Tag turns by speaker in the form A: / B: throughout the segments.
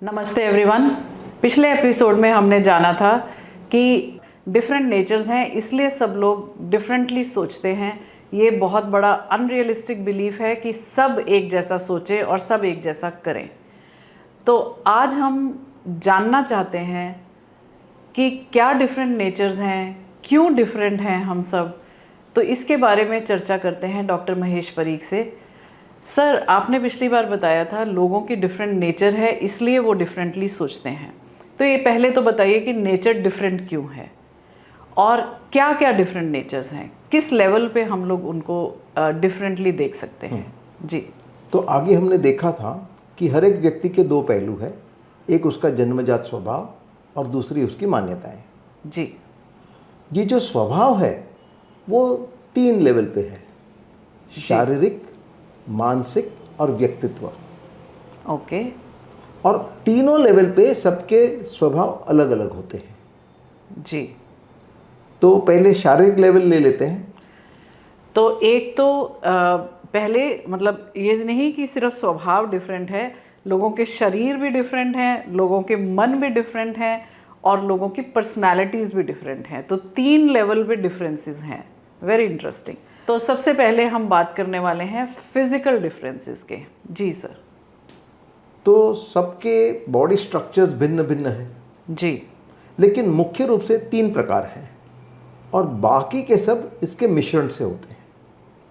A: नमस्ते एवरीवन। पिछले एपिसोड में हमने जाना था कि डिफरेंट नेचर्स हैं, इसलिए सब लोग डिफरेंटली सोचते हैं। ये बहुत बड़ा अनरियलिस्टिक बिलीफ है कि सब एक जैसा सोचें और सब एक जैसा करें। तो आज हम जानना चाहते हैं कि क्या डिफरेंट नेचर्स हैं, क्यों डिफरेंट हैं हम सब। तो इसके बारे में चर्चा करते हैं डॉक्टर महेश परीख से। सर, आपने पिछली बार बताया था लोगों की डिफरेंट नेचर है, इसलिए वो डिफरेंटली सोचते हैं। तो ये पहले तो बताइए कि नेचर डिफरेंट क्यों है और क्या क्या डिफरेंट नेचर्स हैं, किस लेवल पे हम लोग उनको डिफरेंटली देख सकते हैं। जी।
B: तो आगे हमने देखा था कि हर एक व्यक्ति के दो पहलू है, एक उसका जन्मजात स्वभाव और दूसरी उसकी मान्यताएं।
A: जी।
B: ये जो स्वभाव है वो 3 लेवल पे है, शारीरिक, मानसिक और व्यक्तित्व।
A: ओके।
B: और तीनों लेवल पे सबके स्वभाव अलग अलग होते हैं।
A: जी।
B: तो पहले शारीरिक लेवल ले लेते हैं।
A: तो एक तो पहले मतलब ये नहीं कि सिर्फ स्वभाव डिफरेंट है, लोगों के शरीर भी डिफरेंट हैं, लोगों के मन भी डिफरेंट हैं और लोगों की पर्सनालिटीज़ भी डिफरेंट हैं। तो 3 लेवल पे डिफरेंसेस हैं। Very interesting. तो सबसे पहले हम बात करने वाले हैं फिजिकल डिफरेंसेस के। जी सर।
B: तो सबके बॉडी स्ट्रक्चर्स भिन्न भिन्न हैं।
A: जी।
B: लेकिन मुख्य रूप से 3 प्रकार हैं और बाकी के सब इसके मिश्रण से होते हैं।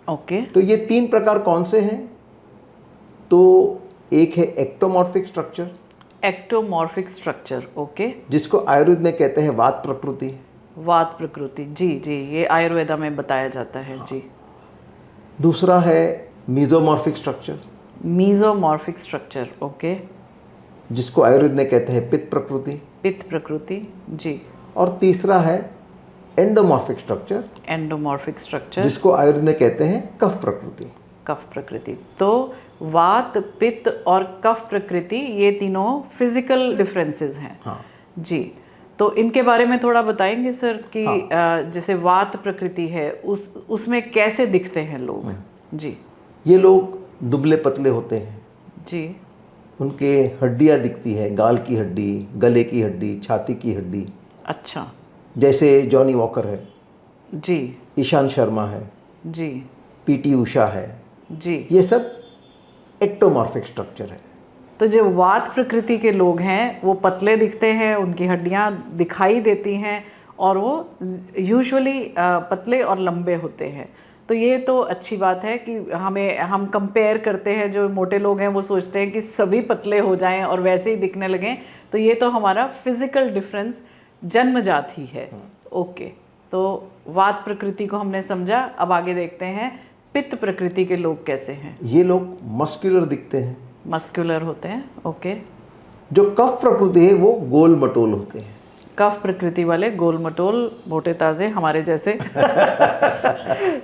A: ओके।
B: तो ये 3 प्रकार कौन से हैं? तो एक है ectomorphic structure.
A: Ectomorphic structure. Okay.
B: जिसको आयुर्वेद में कहते हैं वात प्रकृति।
A: वात प्रकृति। जी जी, ये आयुर्वेदा में बताया जाता है। जी।
B: दूसरा है मीजोमॉर्फिक स्ट्रक्चर।
A: मीजोमॉर्फिक स्ट्रक्चर। ओके।
B: जिसको आयुर्वेद में कहते हैं पित्त प्रकृति।
A: पित्त प्रकृति। जी।
B: और तीसरा है एंडोमॉर्फिक स्ट्रक्चर।
A: Endomorphic structure.
B: जिसको आयुर्वेद में कहते हैं कफ प्रकृति।
A: कफ प्रकृति। तो वात, पित्त और कफ प्रकृति ये तीनों फिजिकल डिफरेंसेस हैं।
B: हाँ
A: जी। तो इनके बारे में थोड़ा बताएंगे सर कि
B: हाँ।
A: जैसे वात प्रकृति है उसमें कैसे दिखते हैं लोग। जी।
B: ये लोग दुबले पतले होते हैं।
A: जी।
B: उनके हड्डियाँ दिखती है, गाल की हड्डी, गले की हड्डी, छाती की हड्डी।
A: अच्छा।
B: जैसे जॉनी वॉकर है,
A: जी।
B: ईशान शर्मा है,
A: जी।
B: पीटी उषा है।
A: जी।
B: ये सब एक्टोमॉर्फिक स्ट्रक्चर है।
A: तो जो वात प्रकृति के लोग हैं वो पतले दिखते हैं, उनकी हड्डियां दिखाई देती हैं और वो यूजुअली पतले और लंबे होते हैं। तो ये तो अच्छी बात है कि हम कंपेयर करते हैं। जो मोटे लोग हैं वो सोचते हैं कि सभी पतले हो जाएं और वैसे ही दिखने लगें। तो ये तो हमारा फिजिकल डिफरेंस जन्मजात ही है। ओके। तो वात प्रकृति को हमने समझा। अब आगे देखते हैं पित्त प्रकृति के लोग कैसे हैं।
B: ये लोग मस्कुलर दिखते हैं।
A: मस्कुलर होते हैं। ओके।
B: जो कफ प्रकृति है वो गोल मटोल होते हैं।
A: कफ प्रकृति वाले गोल मटोल, मोटे ताजे, हमारे जैसे।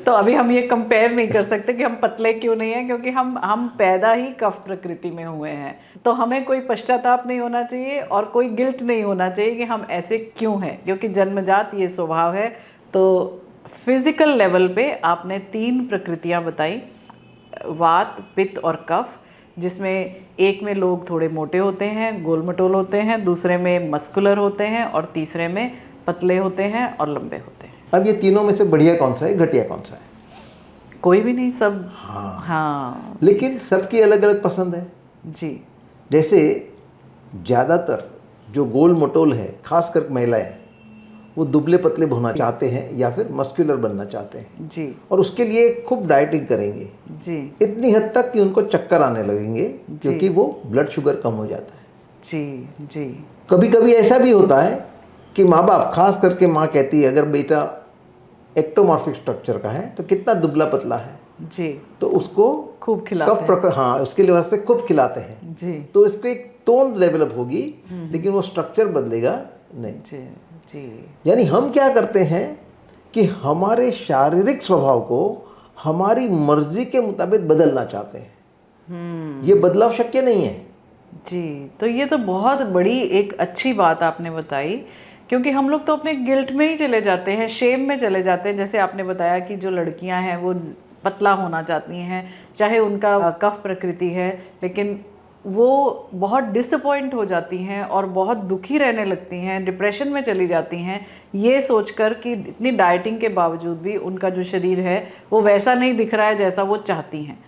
A: तो अभी हम ये कंपेयर नहीं कर सकते कि हम पतले क्यों नहीं हैं, क्योंकि हम पैदा ही कफ प्रकृति में हुए हैं। तो हमें कोई पश्चाताप नहीं होना चाहिए और कोई गिल्ट नहीं होना चाहिए कि हम ऐसे क्यों हैं, क्योंकि जन्मजात ये स्वभाव है। तो फिजिकल लेवल पे आपने 3 प्रकृतियाँ बताई, वात, पित्त और कफ, जिसमें एक में लोग थोड़े मोटे होते हैं, गोल मटोल होते हैं, दूसरे में मस्कुलर होते हैं और तीसरे में पतले होते हैं और लंबे होते हैं।
B: अब ये तीनों में से बढ़िया कौन सा है, घटिया कौन सा है?
A: कोई भी नहीं, सब।
B: हाँ। लेकिन सबकी अलग अलग पसंद है।
A: जी।
B: जैसे ज़्यादातर जो गोल मटोल है, खासकर महिलाएं, वो दुबले पतले होना चाहते हैं या फिर मस्कुलर बनना चाहते हैं।
A: जी।
B: और उसके लिए खूब डाइटिंग करेंगे।
A: जी।
B: इतनी हद तक कि उनको चक्कर आने लगेंगे, क्योंकि वो ब्लड शुगर कम हो जाता है।
A: जी। जी।
B: कभी कभी ऐसा भी होता है कि माँ बाप, खास करके माँ कहती है अगर बेटा एक्टोमॉर्फिक स्ट्रक्चर का है तो कितना दुबला पतला है।
A: जी।
B: तो उसको
A: खूब खिलाते हैं।
B: हाँ, उसके लिए वास्ते खूब खिलाते हैं।
A: जी।
B: तो इसको एक टोन डेवलप होगी, लेकिन वो स्ट्रक्चर बदलेगा नहीं।
A: जी। जी।
B: यानी हम क्या करते हैं कि हमारे शारीरिक स्वभाव को हमारी मर्जी के मुताबिक बदलना चाहते हैं। ये बदलाव शक्य नहीं है।
A: जी। तो ये तो बहुत बड़ी एक अच्छी बात आपने बताई, क्योंकि हम लोग तो अपने गिल्ट में ही चले जाते हैं, शेम में चले जाते हैं। जैसे आपने बताया कि जो लड़कियां हैं वो पतला होना चाहती हैं, चाहे उनका कफ प्रकृति है, लेकिन वो बहुत डिसअपॉइंट हो जाती हैं और बहुत दुखी रहने लगती हैं, डिप्रेशन में चली जाती हैं, ये सोचकर कि इतनी डाइटिंग के बावजूद भी उनका जो शरीर है वो वैसा नहीं दिख रहा है जैसा वो चाहती हैं।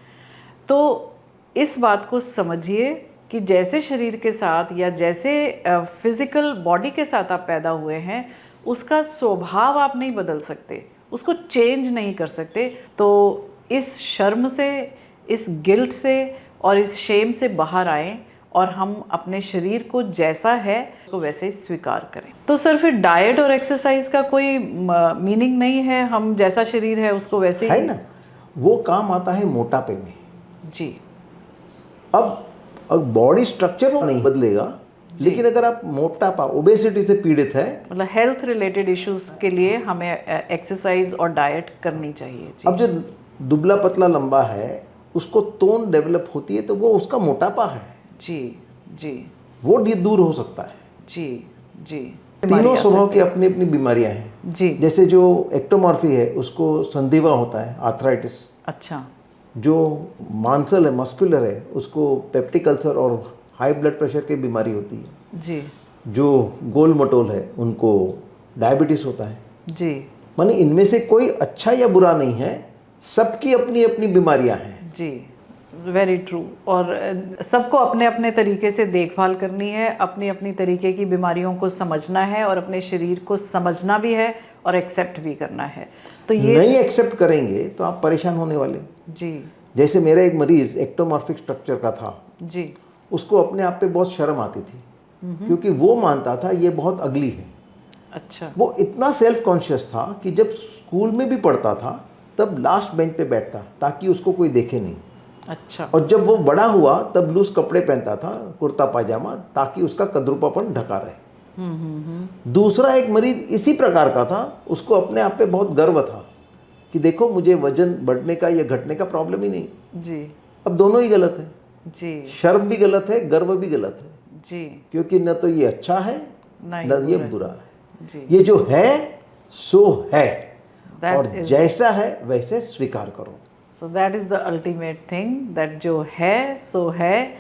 A: तो इस बात को समझिए कि जैसे शरीर के साथ या जैसे फिज़िकल बॉडी के साथ आप पैदा हुए हैं, उसका स्वभाव आप नहीं बदल सकते, उसको चेंज नहीं कर सकते। तो इस शर्म से, इस गिल्ट से और इस शेम से बाहर आएं और हम अपने शरीर को जैसा है उसको वैसे ही स्वीकार करें। तो सर फिर डाइट और एक्सरसाइज का कोई मीनिंग नहीं है, हम जैसा शरीर है उसको वैसे ही
B: है ना, वो काम आता है मोटापे में।
A: जी।
B: अब बॉडी स्ट्रक्चर नहीं बदलेगा, लेकिन अगर आप मोटापा, ओबेसिटी से पीड़ित है,
A: मतलब हेल्थ रिलेटेड इश्यूज के लिए हमें एक्सरसाइज और डाइट करनी चाहिए। जी।
B: अब जो दुबला पतला लंबा है उसको तोन डेवलप होती है तो वो उसका मोटापा है।
A: जी जी
B: वो दूर हो सकता है।
A: जी जी।
B: तीनों स्वभाव की अपनी अपनी बीमारियां हैं।
A: जी।
B: जैसे जो एक्टोमॉर्फी है उसको संधिवा होता है, आर्थराइटिस।
A: अच्छा।
B: जो मांसल है, मस्कुलर है, उसको पेप्टिक अल्सर और हाई ब्लड प्रेशर की बीमारी होती है।
A: जी।
B: जो गोल मटोल है उनको डायबिटीज होता है।
A: जी।
B: माने इनमें से कोई अच्छा या बुरा नहीं है, सबकी अपनी अपनी बीमारियां हैं।
A: जी, वेरी ट्रू। और सबको अपने अपने तरीके से देखभाल करनी है, अपनी अपनी तरीके की बीमारियों को समझना है और अपने शरीर को समझना भी है और एक्सेप्ट भी करना है। तो ये
B: नहीं एक्सेप्ट करेंगे तो आप परेशान होने वाले।
A: जी।
B: जैसे मेरा एक मरीज एक्टोमॉर्फिक स्ट्रक्चर का था।
A: जी।
B: उसको अपने आप पे बहुत शर्म आती थी, क्योंकि वो मानता था ये बहुत अगली है।
A: अच्छा।
B: वो इतना सेल्फ कॉन्शियस था कि जब स्कूल में भी पढ़ता था तब लास्ट बेंच पे बैठता ताकि उसको कोई देखे नहीं।
A: अच्छा।
B: और जब वो बड़ा हुआ तब लूज कपड़े पहनता था, कुर्ता पायजामा, ताकि उसका कद्रूपापन ढका रहे। दूसरा एक मरीज इसी प्रकार का था, उसको अपने आप पे बहुत गर्व था कि देखो मुझे वजन बढ़ने का या घटने का प्रॉब्लम ही नहीं।
A: जी।
B: अब दोनों ही गलत है।
A: जी।
B: शर्म भी गलत है, गर्व भी गलत है।
A: जी।
B: क्योंकि न तो ये अच्छा है न ये बुरा है।
A: जी।
B: ये जो है सो है,
A: That
B: और
A: is-
B: जैसा है वैसे स्वीकार करो।
A: So that is the ultimate thing, that जो है सो है,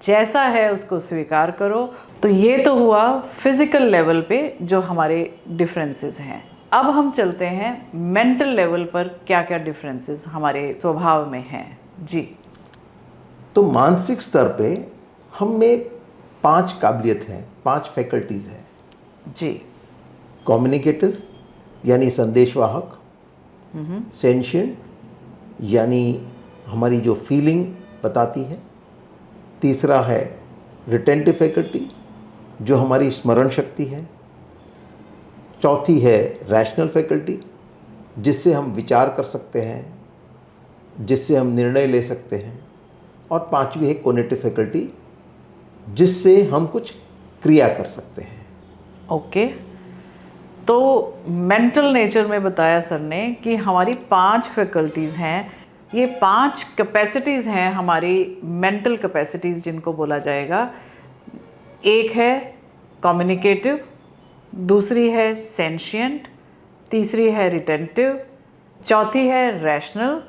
A: जैसा है उसको स्वीकार करो। तो ये तो हुआ फिजिकल लेवल पे जो हमारे डिफरेंसेस हैं। अब हम चलते हैं मेंटल लेवल पर, क्या क्या डिफरेंसेस हमारे स्वभाव में हैं। जी।
B: तो मानसिक स्तर पे हम में 5 काबिलियत हैं, 5 फैकल्टीज हैं।
A: जी।
B: कम्युनिकेटिव यानी संदेशवाहक, सेंशियंट यानी हमारी जो फीलिंग बताती है। तीसरा है रिटेंटिव फैकल्टी जो हमारी स्मरण शक्ति है। चौथी है रैशनल फैकल्टी जिससे हम विचार कर सकते हैं, जिससे हम निर्णय ले सकते हैं। और पांचवी है कोग्निटिव फैकल्टी जिससे हम कुछ क्रिया कर सकते हैं।
A: ओके। तो मेंटल नेचर में बताया सर ने कि हमारी 5 फैकल्टीज़ हैं। ये 5 कैपेसिटीज़ हैं हमारी मेंटल कैपेसिटीज़ जिनको बोला जाएगा। एक है कम्युनिकेटिव, दूसरी है सेंशियंट, तीसरी है रिटेंटिव, चौथी है रैशनल,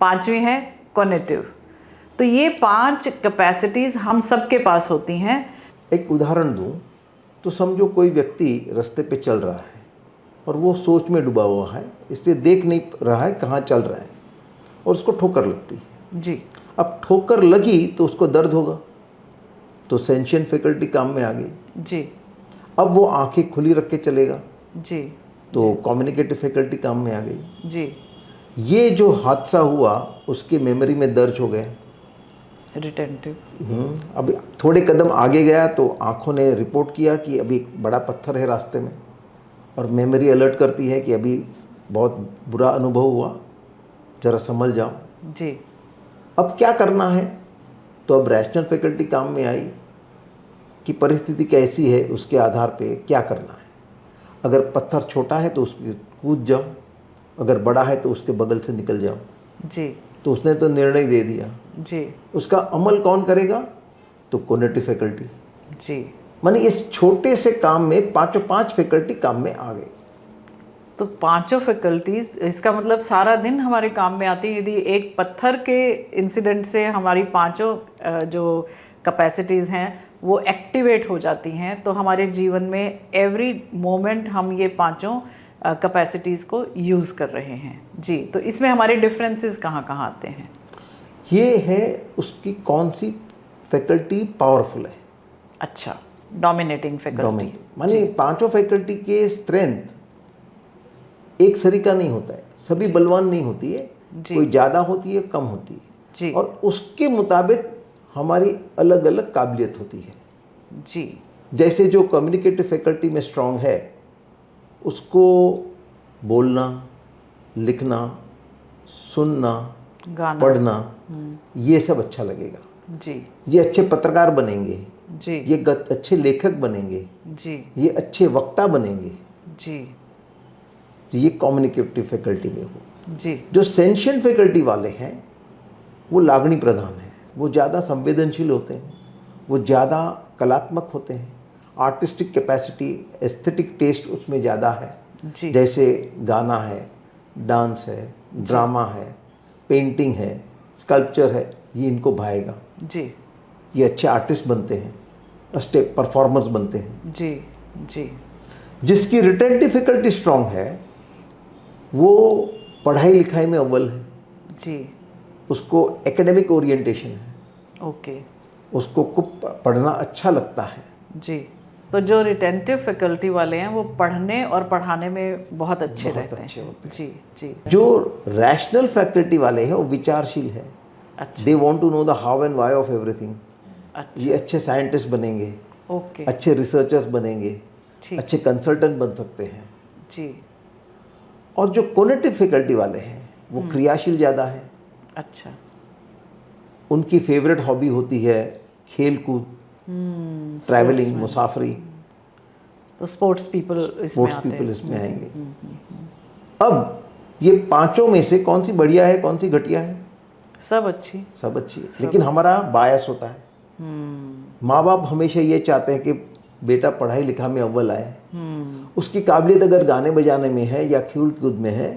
A: पांचवी है कॉग्निटिव। तो ये 5 कैपेसिटीज़ हम सबके पास होती हैं।
B: एक उदाहरण दूं तो समझो कोई व्यक्ति रास्ते पे चल रहा है और वो सोच में डूबा हुआ है, इसलिए देख नहीं रहा है कहाँ चल रहा है, और उसको ठोकर लगती है।
A: जी।
B: अब ठोकर लगी तो उसको दर्द होगा, तो सेंशियंट फैकल्टी काम में आ गई।
A: जी।
B: अब वो आंखें खुली रख के चलेगा,
A: जी।
B: तो कम्युनिकेटिव फैकल्टी काम में आ गई।
A: जी।
B: ये जो हादसा हुआ उसके मेमोरी में दर्ज हो गया।
A: रिटेंटिव।
B: अभी थोड़े कदम आगे गया तो आंखों ने रिपोर्ट किया कि अभी एक बड़ा पत्थर है रास्ते में, और मेमोरी अलर्ट करती है कि अभी बहुत बुरा अनुभव हुआ, ज़रा संभल जाओ।
A: जी।
B: अब क्या करना है, तो अब रैशनल फैकल्टी काम में आई कि परिस्थिति कैसी है उसके आधार पे क्या करना है। अगर पत्थर छोटा है तो उस पर कूद जाओ, अगर बड़ा है तो उसके बगल से निकल जाओ।
A: जी।
B: तो उसने तो निर्णय दे दिया,
A: जी।
B: उसका अमल कौन करेगा, तो कॉग्निटिव फैकल्टी।
A: जी।
B: माने इस छोटे से काम में पांचों 5 फैकल्टी काम में आ गई।
A: तो 5 फैकल्टीज, इसका मतलब सारा दिन हमारे काम में आती है। यदि एक पत्थर के इंसिडेंट से हमारी 5 जो कैपेसिटीज़ हैं वो एक्टिवेट हो जाती हैं, तो हमारे जीवन में एवरी मोमेंट हम ये पांचों कैपेसिटीज़ को यूज़ कर रहे हैं। जी, तो इसमें हमारे डिफरेंसेस कहाँ कहाँ आते हैं?
B: ये है उसकी कौन सी फैकल्टी पावरफुल है।
A: अच्छा, डोमिनेटिंग फैकल्टी।
B: माने पांचों फैकल्टी के स्ट्रेंथ एक सरीका नहीं होता है, सभी बलवान नहीं होती है, कोई ज़्यादा होती है, कम होती है
A: जी।
B: और उसके मुताबिक हमारी अलग अलग काबिलियत होती है।
A: जी।
B: जैसे जो कम्युनिकेटिव फैकल्टी में स्ट्रांग है उसको बोलना, लिखना, सुनना,
A: गाना,
B: पढ़ना ये सब अच्छा लगेगा।
A: जी।
B: ये अच्छे पत्रकार बनेंगे
A: जी।
B: ये अच्छे लेखक बनेंगे
A: जी।
B: ये अच्छे वक्ता बनेंगे।
A: जी।
B: तो ये कम्युनिकेटिव फैकल्टी में हो।
A: जी।
B: जो सेंशियंट फैकल्टी वाले हैं वो लागणी प्रधान है, वो ज़्यादा संवेदनशील होते हैं, वो ज़्यादा कलात्मक होते हैं, आर्टिस्टिक कैपेसिटी, एस्थेटिक टेस्ट उसमें ज़्यादा है।
A: जी।
B: जैसे गाना है, डांस है, ड्रामा है, पेंटिंग है, स्कल्पचर है, ये इनको भाएगा।
A: जी।
B: ये अच्छे आर्टिस्ट बनते हैं, अच्छे परफॉर्मर्स बनते हैं।
A: जी। जी।
B: जिसकी रिटेंटिव फैकल्टी स्ट्रांग है वो पढ़ाई लिखाई में अव्वल है,
A: जी।
B: उसको एकेडमिक ओरिएंटेशन है,
A: ओके।
B: उसको खूब पढ़ना अच्छा लगता है।
A: जी। तो जो रिटेंटिव फैकल्टी वाले हैं वो पढ़ने और पढ़ाने में बहुत अच्छे रहते हैं।
B: होते हैं।
A: जी। जी।
B: जो रैशनल फैकल्टी वाले हैं वो विचारशील है।
A: अच्छा।
B: They want to know the how and why of everything.
A: अच्छा।
B: ये अच्छे साइंटिस्ट बनेंगे,
A: ओके।
B: अच्छे रिसर्चर्स बनेंगे,
A: ठीक।
B: अच्छे कंसल्टेंट बन सकते हैं।
A: जी।
B: और जो कोग्निटिव फैकल्टी वाले हैं वो क्रियाशील ज़्यादा है।
A: अच्छा।
B: उनकी फेवरेट हॉबी होती है खेल कूद, ट्रैवलिंग, मुसाफरी।
A: तो स्पोर्ट्स पीपल इसमें आते हैं।
B: इसमें आएंगे। अब ये पांचों में से कौन सी बढ़िया है, कौन सी घटिया है?
A: सब अच्छी।
B: सब अच्छी है, लेकिन हमारा बायस होता है। माँ बाप हमेशा ये चाहते हैं कि बेटा पढ़ाई लिखा में अव्वल आए। उसकी काबिलियत अगर गाने बजाने में है या खेल कूद में है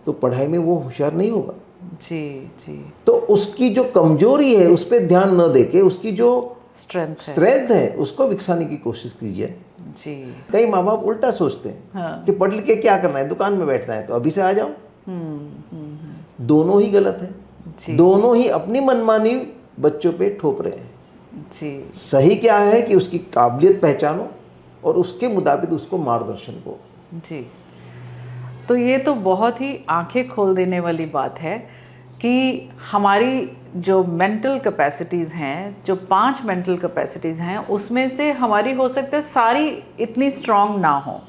B: तो पढ़ाई में वो होशियार नहीं होगा।
A: जी। जी।
B: तो उसकी जो कमजोरी है उस पर ध्यान न देके उसकी जो स्ट्रेंथ है उसको विकसाने की कोशिश कीजिए।
A: जी।
B: कई माँ बाप उल्टा सोचते हैं
A: हाँ।
B: कि पढ़ लिख के क्या करना है, दुकान में बैठना है तो अभी से आ जाओ। दोनों ही गलत है।
A: जी।
B: दोनों ही अपनी मनमानी बच्चों पे ठोप रहे हैं।
A: जी।
B: सही क्या है कि उसकी काबिलियत पहचानो और उसके मुताबिक उसको मार्गदर्शन को।
A: जी। तो ये तो बहुत ही आंखें खोल देने वाली बात है कि हमारी जो मेंटल कैपेसिटीज़ हैं, जो 5 मेंटल कैपेसिटीज़ हैं, उसमें से हमारी हो सकता है सारी इतनी स्ट्रांग ना हो,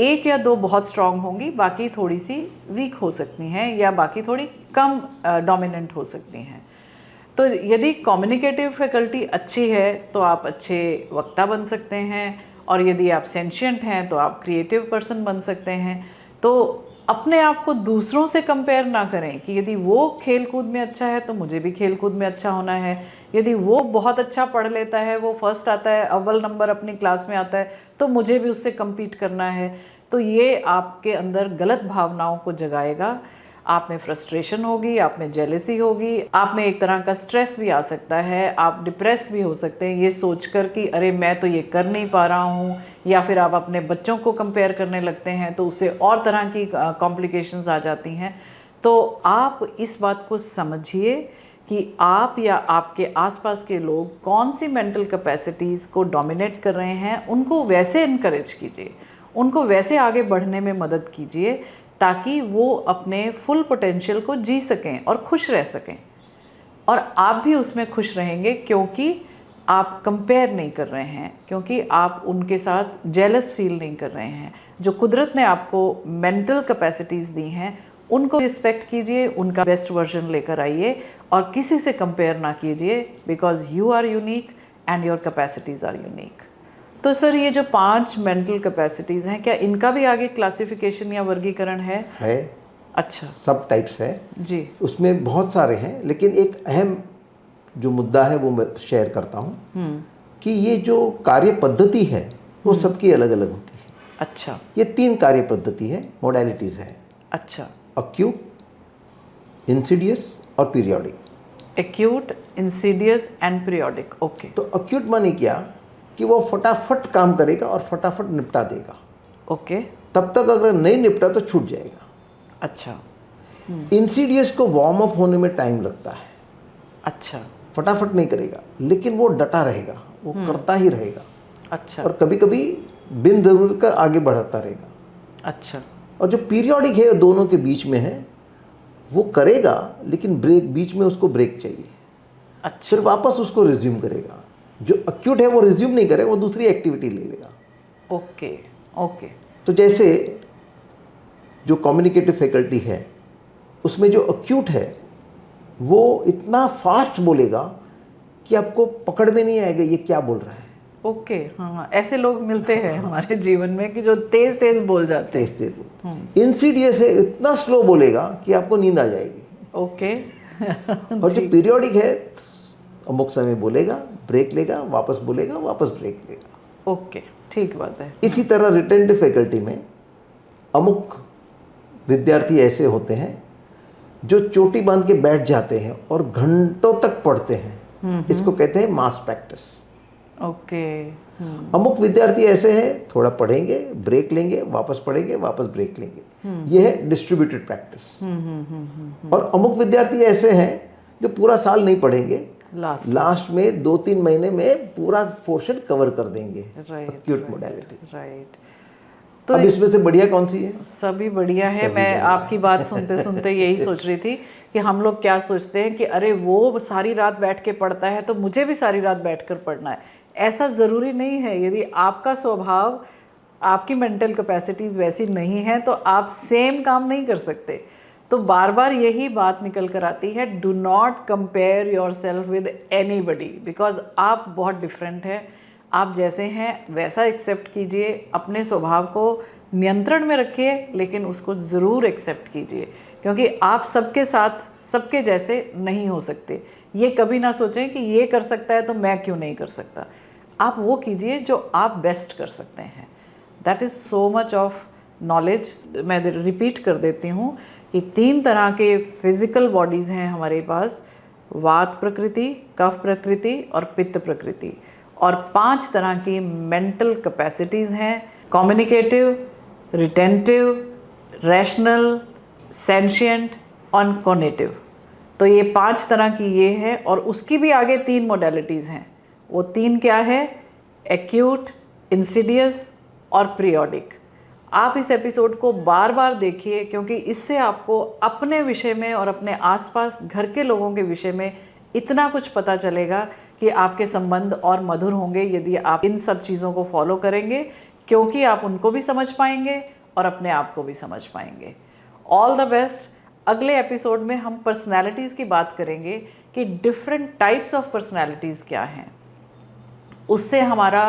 A: 1 या 2 बहुत स्ट्रांग होंगी, बाकी थोड़ी सी वीक हो सकती हैं या बाकी थोड़ी कम डोमिनेंट हो सकती हैं। तो यदि कम्युनिकेटिव फैकल्टी अच्छी है तो आप अच्छे वक्ता बन सकते हैं, और यदि आप सेंशियंट हैं तो आप क्रिएटिव पर्सन बन सकते हैं। तो अपने आप को दूसरों से कंपेयर ना करें कि यदि वो खेल कूद में अच्छा है तो मुझे भी खेल कूद में अच्छा होना है, यदि वो बहुत अच्छा पढ़ लेता है, वो फर्स्ट आता है, अव्वल नंबर अपनी क्लास में आता है, तो मुझे भी उससे compete करना है। तो ये आपके अंदर गलत भावनाओं को जगाएगा, आप में फ्रस्ट्रेशन होगी, आप में जेलेसी होगी, आप में एक तरह का स्ट्रेस भी आ सकता है, आप डिप्रेस भी हो सकते हैं ये सोचकर कि अरे मैं तो ये कर नहीं पा रहा हूँ, या फिर आप अपने बच्चों को कंपेयर करने लगते हैं तो उससे और तरह की कॉम्प्लिकेशंस आ जाती हैं। तो आप इस बात को समझिए कि आप या आपके आसपास के लोग कौन सी मेंटल कैपेसिटीज़ को डोमिनेट कर रहे हैं, उनको वैसे इनकरेज कीजिए, उनको वैसे आगे बढ़ने में मदद कीजिए ताकि वो अपने फुल पोटेंशियल को जी सकें और खुश रह सकें, और आप भी उसमें खुश रहेंगे क्योंकि आप कंपेयर नहीं कर रहे हैं, क्योंकि आप उनके साथ जेलस फील नहीं कर रहे हैं। जो कुदरत ने आपको मेंटल कैपेसिटीज़ दी हैं उनको रिस्पेक्ट कीजिए, उनका बेस्ट वर्जन लेकर आइए और किसी से कंपेयर ना कीजिए, because you are unique and your capacities are unique. तो सर ये जो 5 मेंटल कैपेसिटीज़ हैं, क्या इनका भी आगे क्लासिफिकेशन या वर्गीकरण है? अच्छा,
B: सब टाइप्स है
A: जी।
B: उसमें बहुत सारे हैं, लेकिन एक अहम जो मुद्दा है वो मैं शेयर करता हूँ कि ये जो कार्य पद्धति है वो सबकी अलग अलग होती है।
A: अच्छा।
B: ये 3 कार्य पद्धति है, मोडालिटीज़ है।
A: अच्छा।
B: अक्यूट, इंसिडियस और periodic.
A: Acute, Insidious and periodic. Okay.
B: तो अक्यूट माने क्या कि वो फटाफट काम करेगा और फटाफट निपटा देगा।
A: ओके।
B: तब तक अगर नहीं निपटा तो छूट जाएगा।
A: अच्छा।
B: इंसीडियस को वार्म अप होने में टाइम लगता है।
A: अच्छा।
B: फटाफट नहीं करेगा, लेकिन वो डटा रहेगा, वो करता ही रहेगा।
A: अच्छा।
B: और कभी कभी बिन जरूरत का आगे बढ़ाता रहेगा।
A: अच्छा।
B: और जो पीरियोडिक है दोनों के बीच में है, वो करेगा लेकिन ब्रेक, बीच में उसको ब्रेक चाहिए।
A: अच्छा।
B: फिर वापस उसको रिज्यूम करेगा। जो अक्यूट है वो रिज्यूम नहीं करेगा, वो दूसरी एक्टिविटी ले लेगा।
A: ओके। ओके।
B: तो जैसे जो कम्युनिकेटिव फैकल्टी है उसमें जो अक्यूट है वो इतना फास्ट बोलेगा कि आपको पकड़ में नहीं आएगा ये क्या बोल रहा है।
A: ओके। हाँ, ऐसे लोग मिलते हैं हमारे जीवन में कि जो तेज तेज बोल जाते हैं।
B: तेज तेज बोलते। इंसीडियस है, इतना स्लो बोलेगा कि आपको नींद आ जाएगी।
A: ओके।
B: और जो पीरियोडिक है अमुक समय बोलेगा, ब्रेक लेगा, वापस बोलेगा, वापस ब्रेक लेगा।
A: ओके, ठीक बात है।
B: इसी तरह रिटेंटिव फैकल्टी में अमुक विद्यार्थी ऐसे होते हैं जो चोटी बांध के बैठ जाते हैं और घंटों तक पढ़ते हैं। इसको कहते हैं मास प्रैक्टिस।
A: ओके।
B: अमुक विद्यार्थी ऐसे हैं, थोड़ा पढ़ेंगे, ब्रेक लेंगे, वापस पढ़ेंगे, वापस ब्रेक लेंगे। ये है डिस्ट्रीब्यूटेड प्रैक्टिस। और अमुक विद्यार्थी ऐसे हैं जो पूरा साल नहीं पढ़ेंगे, लास्ट में 2-3 महीने में पूरा पोर्शन कवर कर देंगे। Acute modality.
A: राइट।
B: तो अब इसमें से बढ़िया कौन सी है?
A: सभी बढ़िया है। मैं आपकी बात सुनते सुनते यही सोच रही थी कि हम लोग क्या सोचते हैं कि अरे वो सारी रात बैठ के पढ़ता है तो मुझे भी सारी रात बैठकर पढ़ना है। ऐसा ज़रूरी नहीं है। यदि आपका स्वभाव, आपकी मेंटल कैपेसिटीज़ वैसी नहीं है तो आप सेम काम नहीं कर सकते। तो बार बार यही बात निकल कर आती है, do not compare your self with anybody, because आप बहुत डिफरेंट हैं। आप जैसे हैं वैसा एक्सेप्ट कीजिए, अपने स्वभाव को नियंत्रण में रखिए, लेकिन उसको ज़रूर एक्सेप्ट कीजिए, क्योंकि आप सबके साथ सबके जैसे नहीं हो सकते। ये कभी ना सोचें कि ये कर सकता है तो मैं क्यों नहीं कर सकता। आप वो कीजिए जो आप बेस्ट कर सकते हैं। That is so much of knowledge. मैं रिपीट कर देती हूँ कि 3 तरह के फिजिकल बॉडीज़ हैं हमारे पास, वात प्रकृति, कफ प्रकृति और पित्त प्रकृति। और 5 तरह की मेंटल कैपेसिटीज़ हैं, कम्युनिकेटिव, रिटेंटिव, रैशनल, सेंशिएंट और कॉग्निटिव। तो ये 5 तरह की ये है, और उसकी भी आगे 3 मोडेलिटीज़ हैं। वो 3 क्या है? एक्यूट, इंसिडियस और पीरियोडिक। आप इस एपिसोड को बार बार देखिए, क्योंकि इससे आपको अपने विषय में और अपने आसपास घर के लोगों के विषय में इतना कुछ पता चलेगा कि आपके संबंध और मधुर होंगे यदि आप इन सब चीज़ों को फॉलो करेंगे, क्योंकि आप उनको भी समझ पाएंगे और अपने आप को भी समझ पाएंगे। All the best. अगले एपिसोड में हम पर्सनैलिटीज़ की बात करेंगे कि डिफरेंट टाइप्स ऑफ पर्सनैलिटीज़ क्या हैं। उससे हमारा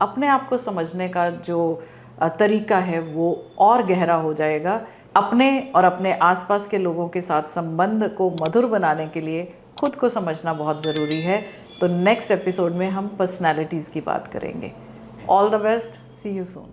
A: अपने आप को समझने का जो तरीका है वो और गहरा हो जाएगा। अपने और अपने आसपास के लोगों के साथ संबंध को मधुर बनाने के लिए खुद को समझना बहुत ज़रूरी है। तो नेक्स्ट एपिसोड में हम पर्सनैलिटीज़ की बात करेंगे। All the best. See you soon.